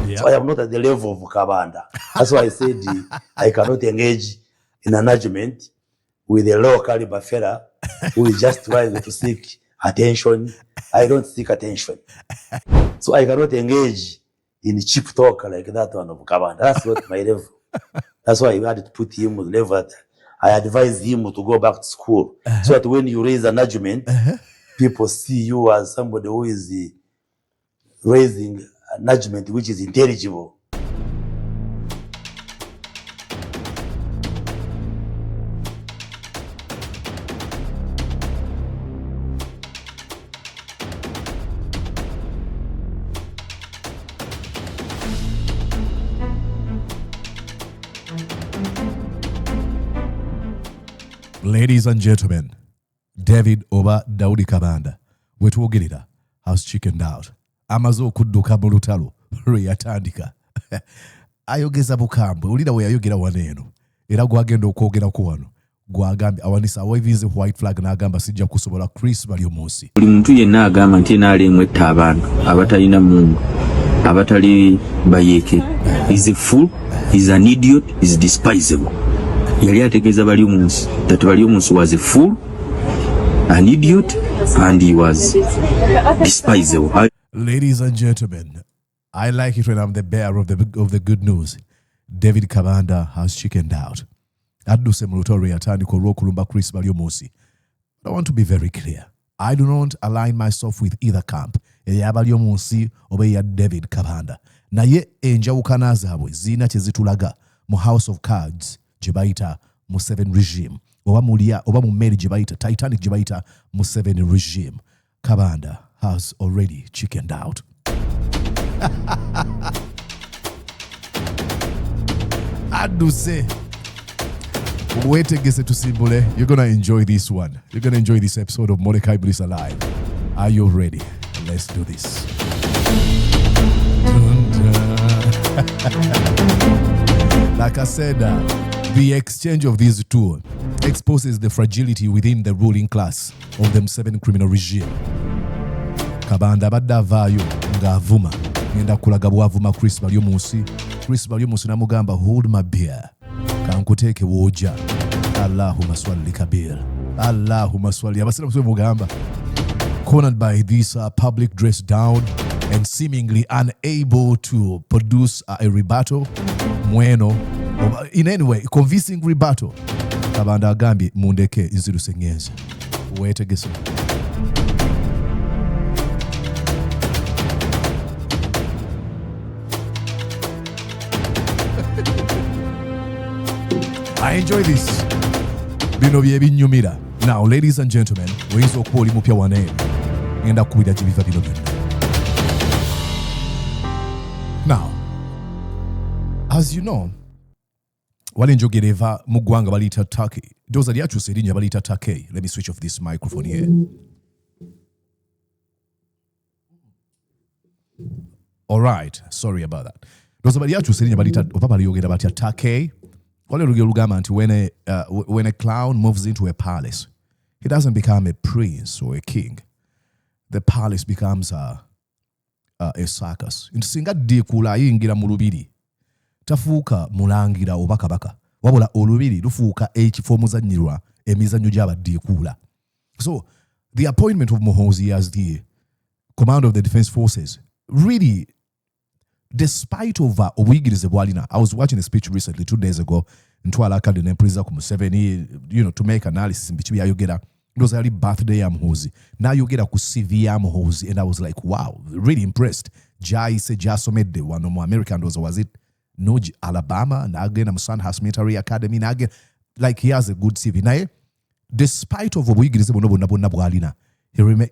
Yeah. So I am not at the level of Kabanda. That's why I said I cannot engage in an argument with a low caliber fella who is just trying to seek attention. I don't seek attention. So I cannot engage in cheap talk like that one of Kabanda. That's not my level. That's why we had to put him on the level that I advised him to go back to school. So that when you raise an argument, people see you as somebody who is raising an argument which is intelligible. Ladies and gentlemen, David oba Daudi Kabanda wetwogerera has chickened out. Amaze okudduka mu lutalo lwe yatandika. Ayogeza bukambwe ulira we yayogera waneeno era gwagenda okwogerako wano gwagambye awanisa awavinze white flag n'agamba sijja kusobola Chris Baryomunsi. Buli muntu yenna agamba nti enaalemwe etta abantu abatalina Mungu abatali bayeeke. He's a fool, he's an idiot, he's despisable. Yali ategeeza Baryomunsi that Baryomunsi was a fool, an idiot, and he was despisable. Ladies and gentlemen, I like it when I'm the bearer of the good news. David Kabanda has chickened out. Adduse mu lutalo yatandika olw'okulumba Chris Baryomunsi. I want to be very clear. I do not align myself with either camp. Eya Baryomunsi oba eya David Kabanda. Naye enjawukana zaabwe zirina kye zitulaga mu House of Cards gye bayita Museveni regime. Oba mu mmeri gye bayita Titanic gye bayita Museveni regime. Kabanda has already chickened out. Aduse. Wetegese tusimbule. You're going to enjoy this one. You're going to enjoy this episode of Mordecai Bliss Alive. Are you ready? Let's do this. Like I said, the exchange of these two exposes the fragility within the ruling class of the Museveni criminal regime. Kabanda badda avaayo ng'avuma ngenda kulaga bw'avuma Chris Baryomunsi. Chris Baryomunsi namugamba hold my beer kankuteeke wooja. Allahumma swalli kabir. Allahumma swalli. Abasira muswe mugamba cornered by this public dress down and seemingly unable to produce a rebuttal in any way convincing rebuttal. Kabanda agambye mundeke nziruse ngenze. Weetegese. I enjoy this. Bino bye binnyumira. Now, ladies and gentlemen, oyinza okuba oli mupya waneeno ngenda kukubira gye biva bino byonna. Now, as you know, wali njogera eva mu ggwanga baliyita Turkey. Ndowooza lyakyusa erinnya baliyita Turkey. Let me switch off this microphone here. All right, sorry about that. Ndowooza lyakyusa erinnya baliyita oba baliyogera batya Turkey. Wale lugero lugamba nti when a clown moves into a palace, he doesn't become a prince or a king. The palace becomes a circus. Nti singa ddiikuula ayingira mu lubiri tafuuka mulangira oba kabaka, wabula olubiri lufuuka ekifo omuzannyirwa emizannyo gy'abaddiikuula. So the appointment of Muhoozi as the commander of the defense forces really, despite of obuyigirize bwalina. I was watching a speech recently 2 days ago ntwala akadde n'empuliriza ku Museveni, to make analysis in between ayogera. It was early birthday ya Muhoozi. N'ayogera ku CV ya Muhoozi, and I was like, wow, really impressed. Gyayise gyasomedde wano mu America, was it Noji, Alabama, n'agenda mu Sandhurst Military Academy, n'agenda, like he has a good CV. Naye despite of obuyigirize bonna bwalina,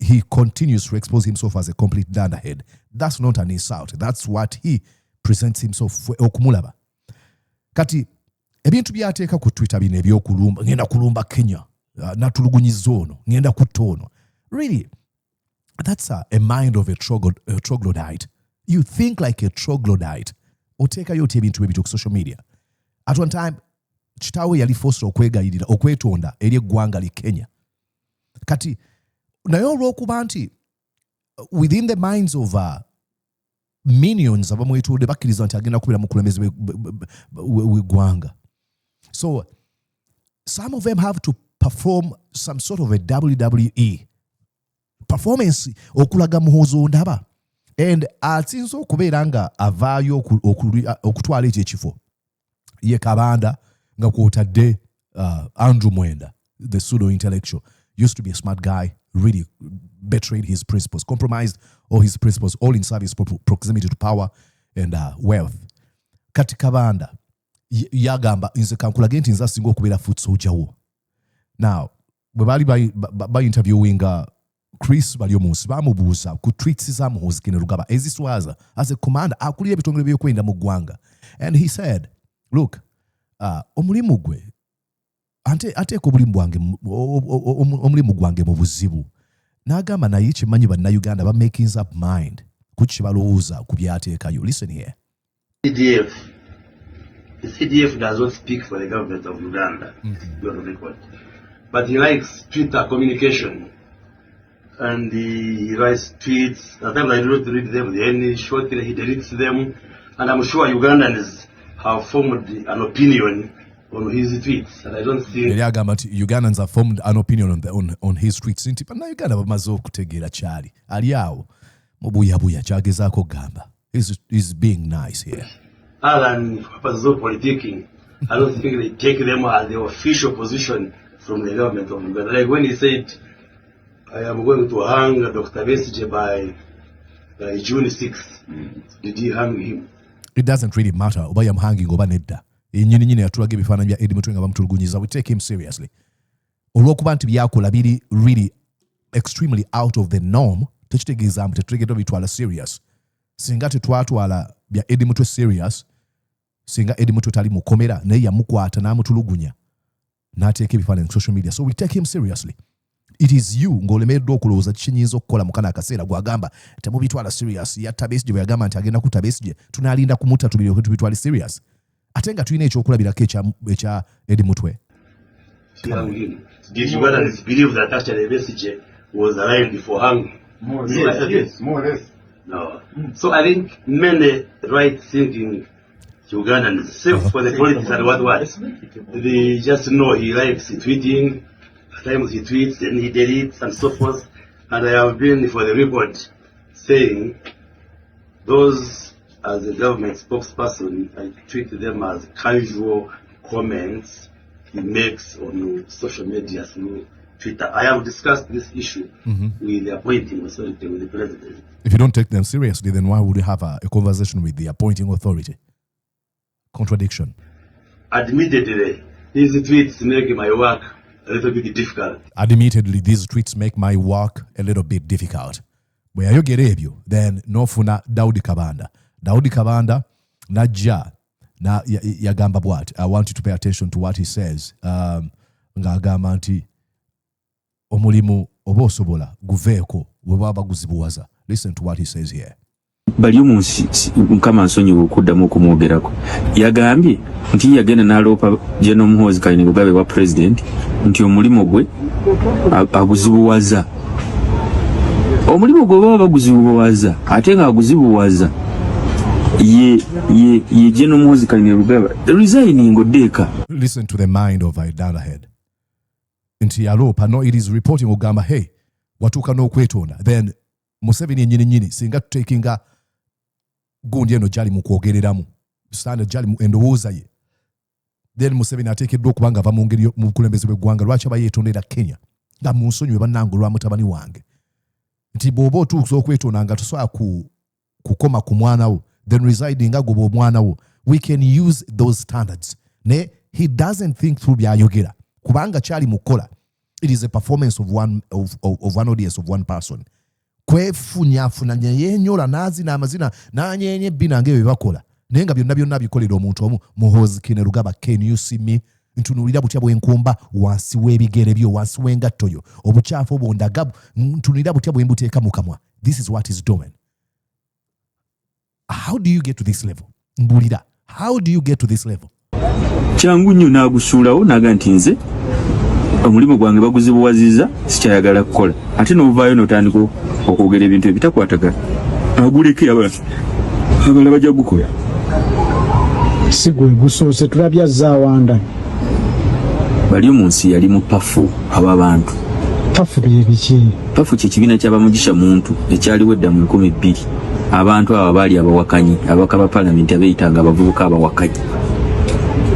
he continues to expose himself as a complete dunderhead. That's not an insult. That's what he presents himself okumulaba. Kati ebintu byateeka ku Twitter bino ebyokulumba, ngenda kulumba Kenya, natulugunyiza ono, ngenda kutta ono. Really, that's a mind of a troglodyte. You think like a troglodyte. Oteekayo oti ebintu ebyo ku social media. At one time, kitaawe yali forced okwegayirira, okwetonda eri eggwanga li Kenya. Kati naye olw'okuba nti within the minds of minions abamwetudde bakkiriza nti agenda kubeera mukulembeze w'eggwanga. So some of them have to perform some sort of a WWE performance okulaga Muhoozi ondaba, and asinza okubeera nga avaayo okutwala ekyo ekifo ye Kabanda nga kwotadde Andrew Mwenda, the pseudo intellectual, used to be a smart guy, really betrayed his principles, compromised all his principles, all in service proximity to power and wealth. Kati Kabanda yagamba nze kankulage nti nze asinga okubeera foot soldier wo. Now bwe baali interviewing Chris Baryomunsi bamubuuza ku tweets za Muhoozi Kainerugaba eziswaza as a commander akulira ebitongole by'okwenda mu ggwanga, and he said, look, omulimu gwe ateeka omulimu gwange mu buzibu. N'agamba naye kimanyi bannayuganda ba makings up mind ku kibalowooza ku byateekayo. Listen here. The CDF does not speak for the government of Uganda, but he likes Twitter communication, and he writes tweets. At times I do not read them, then shortly he deletes them, and I'm sure Ugandans have formed an opinion on his tweets, and I don't see. Ugandans have formed an opinion on his tweets. Nti na Uganda bamaze okutegeera kyali ali awo mubuyabuya kyagezaako gamba. He's being nice here. Other than politicking, I don't think they take them as the official position from the government of Uganda. Like when he said, I am going to hang Dr. Besigye by June 6th. Did he hang him? It doesn't really matter oba yamuhanging oba nedda. Nyini yatulaga ebifaananyi bya Eddie Mutwe nga bamutulugunyiza. We take him seriously. Olw'okuba nti byakola biri really extremely out of the norm, tekitegeeza mbu tetuteekeddwa bitwala serious. Singa tetwatwala bya Eddie Mutwe serious, singa Eddie Mutwe tali mukomera naye yamukwata n'amutulugunya n'ateeka ebifaananyi ku social media. So we take him seriously. It is you ng'olemeddwa okulowooza kinyinza okukola mu kana akaseera gwagamba temubitwala serious. Yatta Besigye bwe yagamba nti agenda kutta Besigye tunaalinda kumutta tubitwale serious. Ate nga tulina ekyokulabirako ekya Eddie Mutwe. Did Ugandans believe that actually Besigye was alive before hanging? More or less. No. So I think many right-thinking Ugandans, except for the politics and what, they just know he likes tweeting. At times he tweets, then he deletes, and so forth. And I have been, for the record, saying those as a government spokesperson, I treat them as casual comments he makes on social media through Twitter. I have discussed this issue with the appointing authority, with the president. If you don't take them seriously, then why would you have a conversation with the appointing authority? Contradiction. Admittedly, these tweets make my work a little bit difficult. Admittedly, these tweets make my work a little bit difficult. Bwe yayogera ebyo, then nofuna Daudi Kabanda. Daudi Kabanda najja na yagamba bwati. I want you to pay attention to what he says. Ng'agamba nti omulimu oba osobola guveeko bwe baba guzibuwaza. Listen to what he says here. Baryomunsi Mukama nsonyiwa okuddamu okumwogerako. Yagambye nti yagenda n'aloopa General Muhoozi Kainerugaba wa president nti omulimu gwe aguzibuwaza. Omulimu gwe baba baguzibuwaza ate nga aguzibuwaza ye General Muhoozi Kainerugaba resigning odeka. Listen to the mind of Idalahead. Nti yaloopa, no, it is reporting ogamba hey watuuka n'okwetonda, then Museveni nyini singa tutekinga gundi eno gyali mu kwogereramu standard gyali mu endowooza ye, then Museveni ateekeddwa okuba nga ava mu ngeri mu bukulembeze bw'eggwanga. Lwaki aba yeetondera Kenya nga munsonyiwe bannange olwa mutabani wange? Nti bw'oba otuusa okwetonda nga tosobola kukoma ku mwana wo, then residing nga goba omwana wo, we can use those standards. Ne he doesn't think through byayogera kubanga kyali mukola. It is a performance of one audience of one person. Kwefunyafunanya yenyola nazina amazina nanyenye binange bye bakola naye nga byonna bikolera omuntu omu. Muhoozi Kainerugaba, can you see me? Ntunulira butya bwenkumba wansi w'ebigere byo, wansi w'engatto yo, obukyafu obwondagabu ntunulira butya bwembuteeka mu kamwa. This is what he's doing. How do you get to this level? Mbulira, how do you get to this level? Kyangu nnyo n'agusuulawo n'aga nti nze omulimu gwange baguzibuwaziza sikyayagala kukola ate n'ovaayo n'otandika okwogera ebintu ebitakwatagana. Aguleke abantu abala bajja gukola sigwe gusoose tulabya zaawanda Baryomunsi yali mu pafu ab'abantu pafu byebiki pafu kyekibiina ky'abamugisha muntu ekyaliwo edda mu 2000 abantu abo baali abawakanyi abaka ba palamenti abeeyitanga abavubuka abawakanyi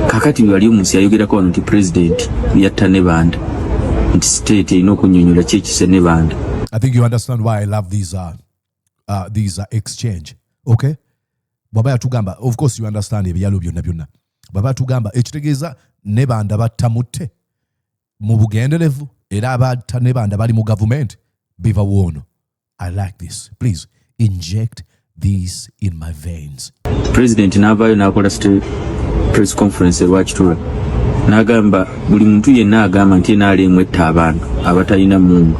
kakati Baryomunsi yayogerako wano nti president yatta ne banda nti state erina okunnyonnyola ki ekise ne banda. I think you understand why I love these exchange. Okay? Baba yatugamba, of course you understand ebyalo byonna. Baba yatugamba ekitegeeza ne banda battamutte mu bugendelevu era abatta ne banda bali mu government biva wono. I like this. Please inject these in my veins. President n'avaayo n'akola press conference lwakitula n'agamba buli muntu yenna agamba nti NRM etta abantu abatalina mungu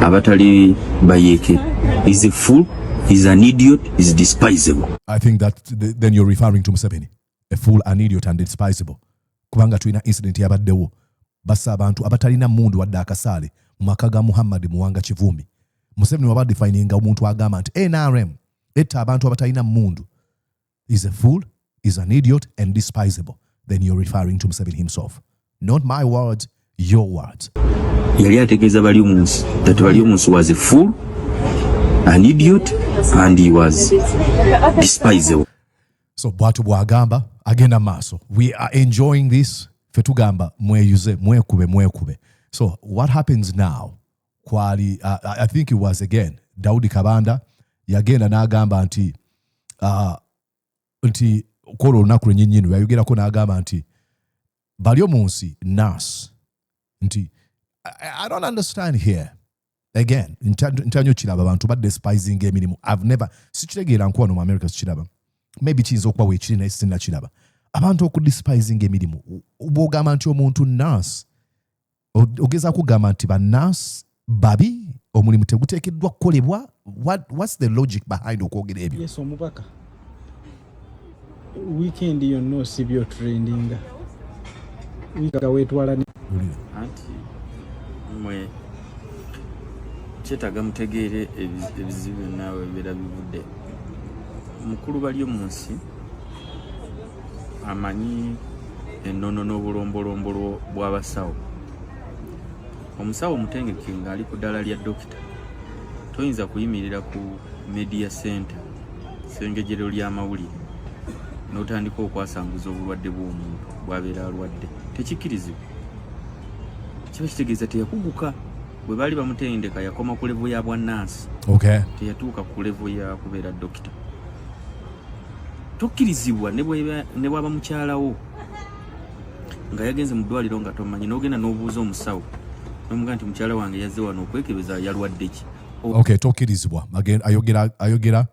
abatali bayeke is a fool, is an idiot, is despisable. I think that then you're referring to Museveni, a fool, an idiot and despisable. Kubanga tuina incident yabaddewo bassa abantu abatalina mundu wadde akasaale mu maka ga Muhammad Muwanga Kivumi. Museveni waba defininga omuntu agamba nti NRM etta abantu abatalina mundu is a fool, is an idiot and despisable. Then you're referring to Museveni himself. Not my words, your words. Yali ategeeza Baryomunsi that Baryomunsi was a fool, an idiot, and he was despisable. So bwatu bwagamba agenda maaso. We are enjoying this. Fetugamba mweyuze mwekube. So what happens now? Kwali I think it was again Daudi Kabanda yagenda n'agamba nti kolo olunaku lwennyinnyini yayogerako n'agamba nti Baryomunsi nas nti I don't understand here. Again, ntanyo kiraba abantu ba despising emirimu. I've never sikitegeera nkuwano mu America sikiraba. Maybe kiyinza okuba weekiri naye sinna kiraba. Abantu okudespising emirimu. Bw'ogamba nti omuntu nas ogeza kugamba nti bannas babi omulimu teguteekeddwa kukolebwa. What's the logic behind okwogera ebyo? yes omubaka weekend yonna osibye trendinga wikaga wetwala anti mwe kyetaaga mutegeere ebizibu naawe bibeera bivudde mukulu Baryomunsi amanyi ennono n'obulombolombo bw'abasawo. Omusawo omutengeke ng'ali ku ddala lya dokita toyinza kuyimirira ku media center sengejero ly'amawulire n'otandika okwasanguza obulwadde bw'omuntu bw'abeera alwadde tekikkirizibwa. Kiba kitegeeza teyakuguka bwe baali bamutendeka yakoma ku levo ya bwannansi. Okay. Teyatuuka ku levo ya kubeera dokita. Tokkirizibwa ne bwaba mukyalawo nga yagenze mu ddwaliro nga tomanyi n'ogenda n'obuuza omusawo n'omugaa nti mukyala wange yazze wano okwekebeza yalwadde ki. Okay, tokkirizibwa. Again, ayogera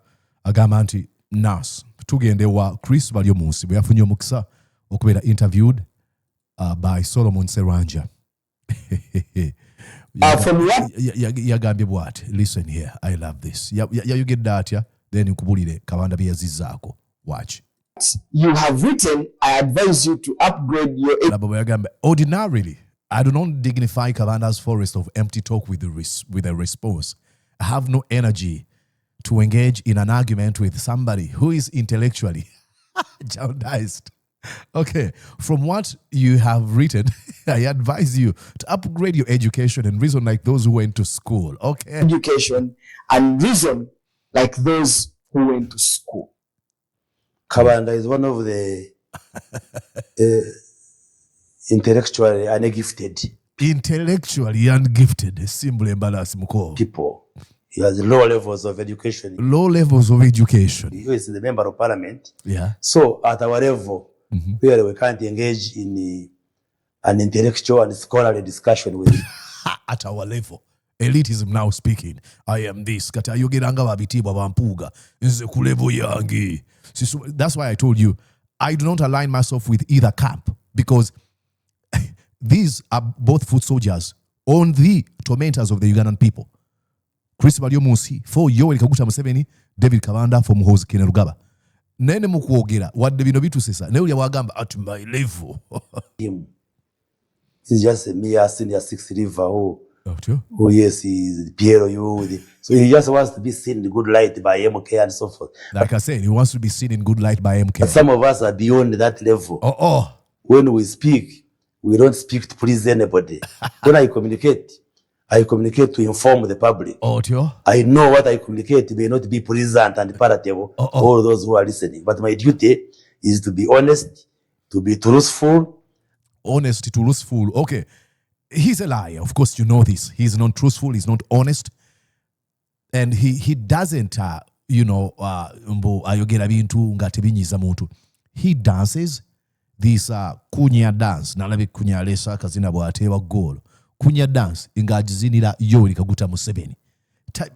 agamba nti nas tugende wa Chris Baryomunsi bwe yafunye omukisa okubeera interviewed by Solomon Serwanjja. Yagambye bw'ati, listen here, I love this. Yayogedde atya, then nkubulire Kabanda bye yazizzaako. Watch. You have written, I advise you to upgrade your... Ordinarily, I do not dignify Kabanda's forest of empty talk with a response. I have no energy to engage in an argument with somebody who is intellectually jaundiced. Okay, from what you have written, I advise you to upgrade your education and reason like those who went to school. Okay. Education and reason like those who went to school. Kabanda is one of the intellectually ungifted. Intellectually ungifted, simple embarrass muko. People. He has low levels of education. Low levels of education. He is the member of parliament. Yeah. So at our level, where we can't engage in an intellectual and scholarly discussion with him. At our level. Elitism now speaking. I am this. Kati ayogeranga babitibwa bampuga. Nze ku level yange. That's why I told you, I do not align myself with either camp because these are both foot soldiers on the tormentors of the Ugandan people. Chris Baryomunsi for Yoweri Kaguta Museveni, David Kabanda for Muhoozi Kainerugaba. Nene mukwogera wadde bino bitusesa ne uli wagamba at my level. He's just a mere senior six river who Oh yes, he's the PLU. So he just wants to be seen in good light by MK and so forth. Like I said, he wants to be seen in good light by MK. But some of us are beyond that level. When we speak, we don't speak to please anybody. When I communicate to inform the public. I know what I communicate may not be pleasant and palatable to all those who are listening. But my duty is to be honest, to be truthful. Honest, truthful. Okay. He's a liar. Of course, you know this. He's not truthful. He's not honest. And he doesn't, he dances this kunya dance. Nalabi kunya lesa kazina bwatewa goal. Kunya dance ingajizinira yori kaguta Museveni.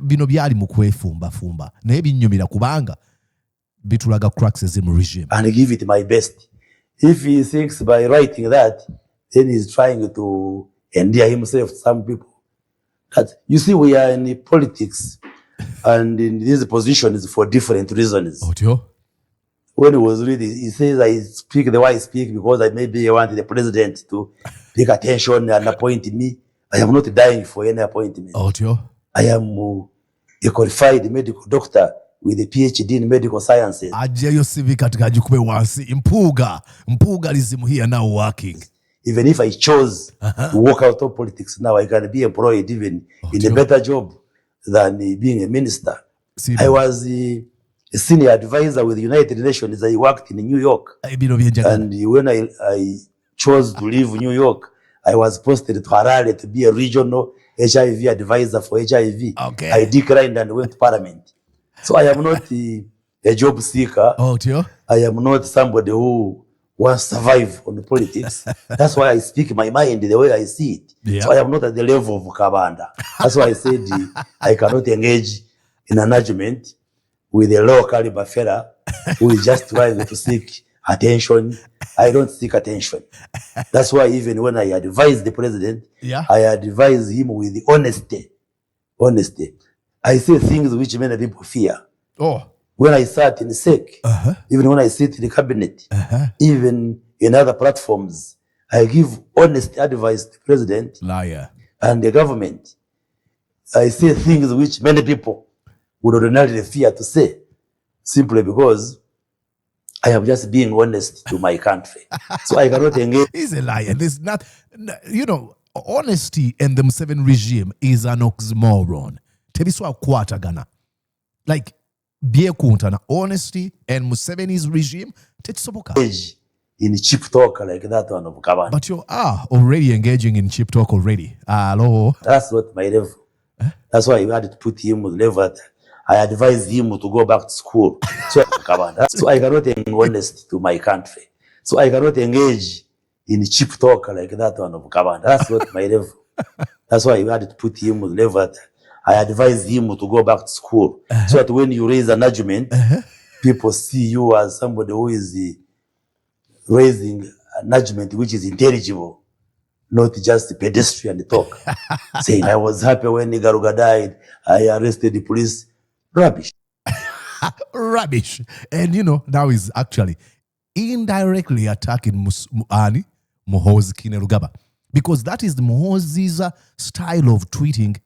Bino byali mukwefumba fumba. Naye binyumira kubanga bitulaga cracksism regime. And I give it my best. If he thinks by writing that, then he's trying to endear himself to some people. That you see, we are in politics, and in these positions for different reasons. When he was reading, he says, I speak the way I speak because I maybe want the president to take attention and appoint me. I am not dying for any appointment. I am a qualified medical doctor with a PhD in medical sciences. Impugalism here now working. Even if I chose to walk out of politics now, I can be employed even in a better job than being a minister. I was a senior advisor with the United Nations. I worked in New York. And when I chose to leave New York, I was posted to Harare to be a regional HIV advisor for HIV. Okay. I declined and went to Parliament. So I am not a job seeker. I am not somebody who wants to survive on the politics. That's why I speak my mind the way I see it. Yeah. So I am not at the level of Kabanda. That's why I said I cannot engage in an argument with a low caliber fella who is just trying to seek attention. I don't seek attention. That's why even when I advise the president, I advise him with honesty. Honesty. I say things which many people fear. When I sat in the SEC, even when I sit in the cabinet, even in other platforms, I give honest advice to the president and the government. I say things which many people would ordinarily fear to say, simply because I am just being honest to my country. So I cannot engage. He's a liar. There's not, honesty and the Museveni regime is an oxymoron. Tebiswa kwatagana. Like, Kuntana, honesty and Museveni's regime, in cheap talk like that one of Kabanda. But you are already engaging in cheap talk already. Hello. That's not my level. That's why I had to put him on the level. I advised him to go back to school. So I cannot be honest to my country. So I cannot engage in cheap talk like that one of Kabanda. That's not my level. That's why I had to put him on the level. I advised him to go back to school so that when you raise an argument, people see you as somebody who is raising an argument which is intelligible, not just pedestrian talk. Saying, I was happy when Garuga died, I arrested the police. Rubbish. Rubbish. And now he's actually indirectly attacking Muhoozi Kainerugaba, because that is the Muhoozi's style of tweeting.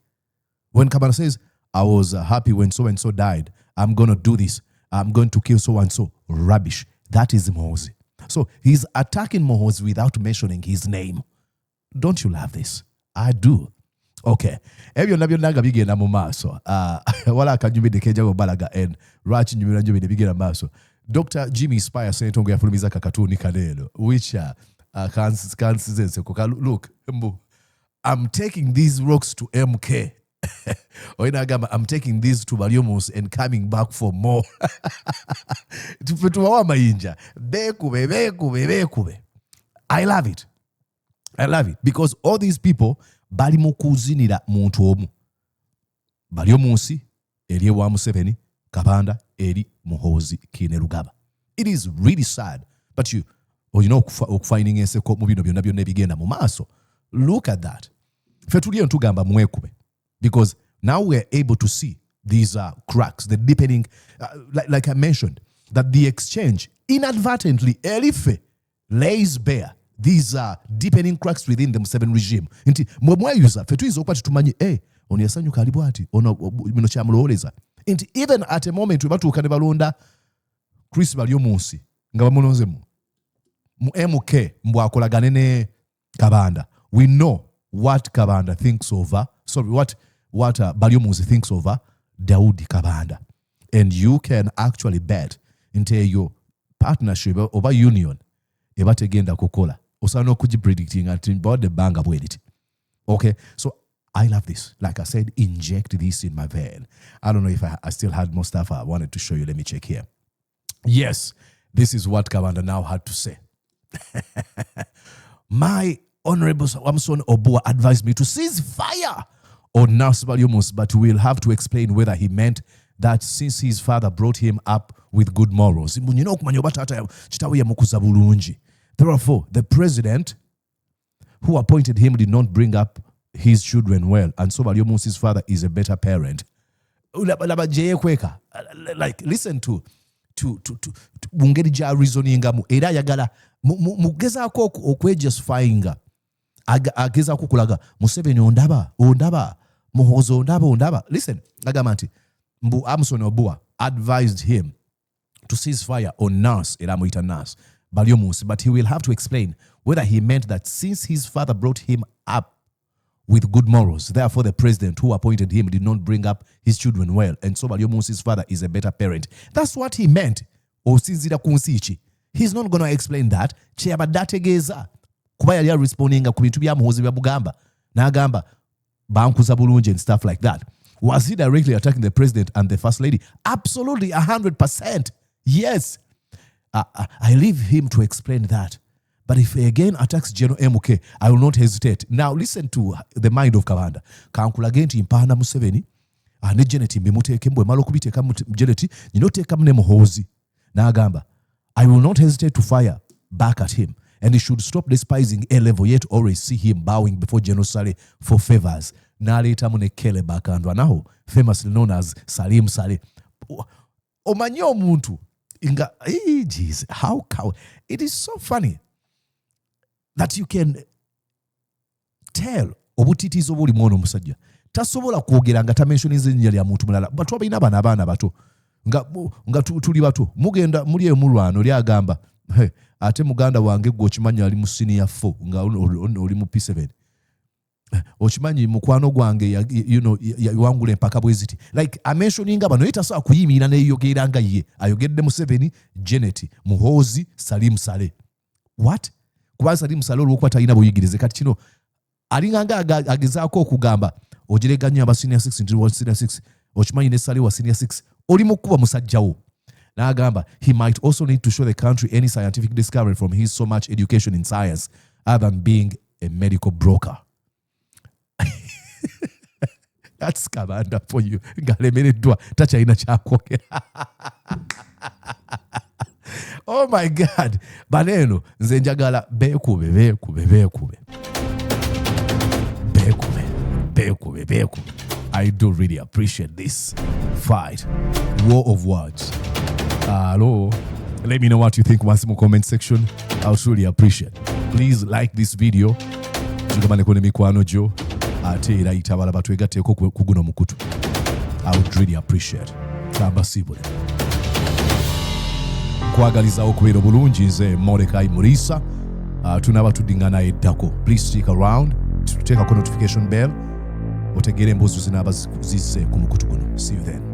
When Kabanda says, I was happy when so-and-so died, I'm going to do this, I'm going to kill so-and-so, rubbish. That is Muhoozi. So he's attacking Muhoozi without mentioning his name. Don't you love this? I do. Okay. Ebyo nabyo nanga bigenda mu maaso. Wala akanyumide keja balaga and Rachi nyumira njumide bigenda maaso. Dr. Jimmy Spire Senetongo yafulumiza kakatuni kanelo, which look, I'm taking these rocks to MK. I'm taking these to Baryomunsi and coming back for more. I love it. I love it because all these people bali mukuzinira muntu omu. Baryomunsi eri wa Museveni, Kabanda eri Muhoozi Kainerugaba. It is really sad, but finding eseko mu bino byonna byonna ebigenda mu maaso. Look at that. Fe tuliyo ntugamba mwekube. Because now we're able to see these cracks, the deepening, like I mentioned, that the exchange inadvertently, Elife, lays bare these deepening cracks within the Museveni regime. Nti mwayuza fe tuyinza okuba tumanyi ono yasanyuka ali bwati ono bino kyamulowoleza. Nti even at a moment we batuuka ne balonda Chris Baryomunsi nga bamulonzemu mu MK mbwakolagane ne Kabanda. We know what Kabanda thinks over, what Baryomunsi thinks over Daudi Kabanda. And you can actually bet into your partnership over union ebategenda kukola osano kujipredicting about the banga bwedit. Okay, so I love this. Like I said, inject this in my vein. I don't know if I still had more stuff I wanted to show you. Let me check here. Yes, this is what Kabanda now had to say. My Honorable Samson Obua advised me to cease fire on Nas Baryomunsi, but we'll have to explain whether he meant that since his father brought him up with good morals. Therefore, the president who appointed him did not bring up his children well, and so Baryomunsi's father is a better parent. Like, listen to mungeri ja reasoning mu era yagala mugezako okwejustifying agezako kulaga Museveni ondaba Muhoozi ondaba. Listen, agamba nti Mbu Amson Obua advised him to cease fire on Nas Baryomunsi, but he will have to explain whether he meant that since his father brought him up with good morals, therefore the president who appointed him did not bring up his children well, and so Baryomunsi's father is a better parent. That's what he meant. He's not going to explain that. Kuba yali responding ku bintu bya Muhoozi bya Bugamba n'agamba bankuza bulungi and stuff like that. Was he directly attacking the president and the first lady? Absolutely, 100%. Yes. I leave him to explain that. But if he again attacks General MK, I will not hesitate. Now listen to the mind of Kabanda. Kankula genti mpana Museveni, ne Janet mbimuteke mbwe malo kubiteka Janet, nyinoteka mne Muhoozi. N'agamba, I will not hesitate to fire back at him. And he should stop despising A-level, yet always see him bowing before General Saleh for favors. Naleta mune Kele Bakandwa now, famously known as Salim Saleh. Omanyo muntu. Inga, jeez, how cow. It is so funny that you can tell obutitizo buli mwono musajja. Tasobola kwogera nga tamensionize nnyo lya muntu mulala. Batu abalina abaana bato. Nga tuli bato. Mugenda muli emulwano lyagamba. Ate muganda wange gwo kimanyi ali mu senior 4 nga oli mu P7. Ochimanyi mukwano gwange wangule mpaka bweziti. Like I mentioning bano itasobola kuyimirira ne yogera nga ye. Ayogedde Museveni, Janet, Muhoozi, Salim Saleh. What? Kuba Salim Saleh olwokuba talina buyigirize kati kino alinganga agezaako okugamba ogireganya aba senior 6 into senior 6. Ochimanyi ne Saleh wa senior 6. Oli mukuba musajjawo. N'agamba he might also need to show the country any scientific discovery from his so much education in science other than being a medical broker. That's Kabanda for you. Ngalemereddwa takyalina kyakwogera. Oh my God. Baleno nze njagala beekube. I do really appreciate this fight. War of words. Hello. Let me know what you think once in the comment section. I'll truly appreciate. Please like this video. Tugamane kone mikwano jo. Ate era itabala batwegatteko kuguno mukutu. I would really appreciate. Kamba sibule. Kwagaliza okubeera obulungi nze Mordecai Murisa. Tunaba tudingana eddako. Please stick around. Tuteekako notification bell. Otegere emboozi zinaba zisse ku mukutu guno. See you then.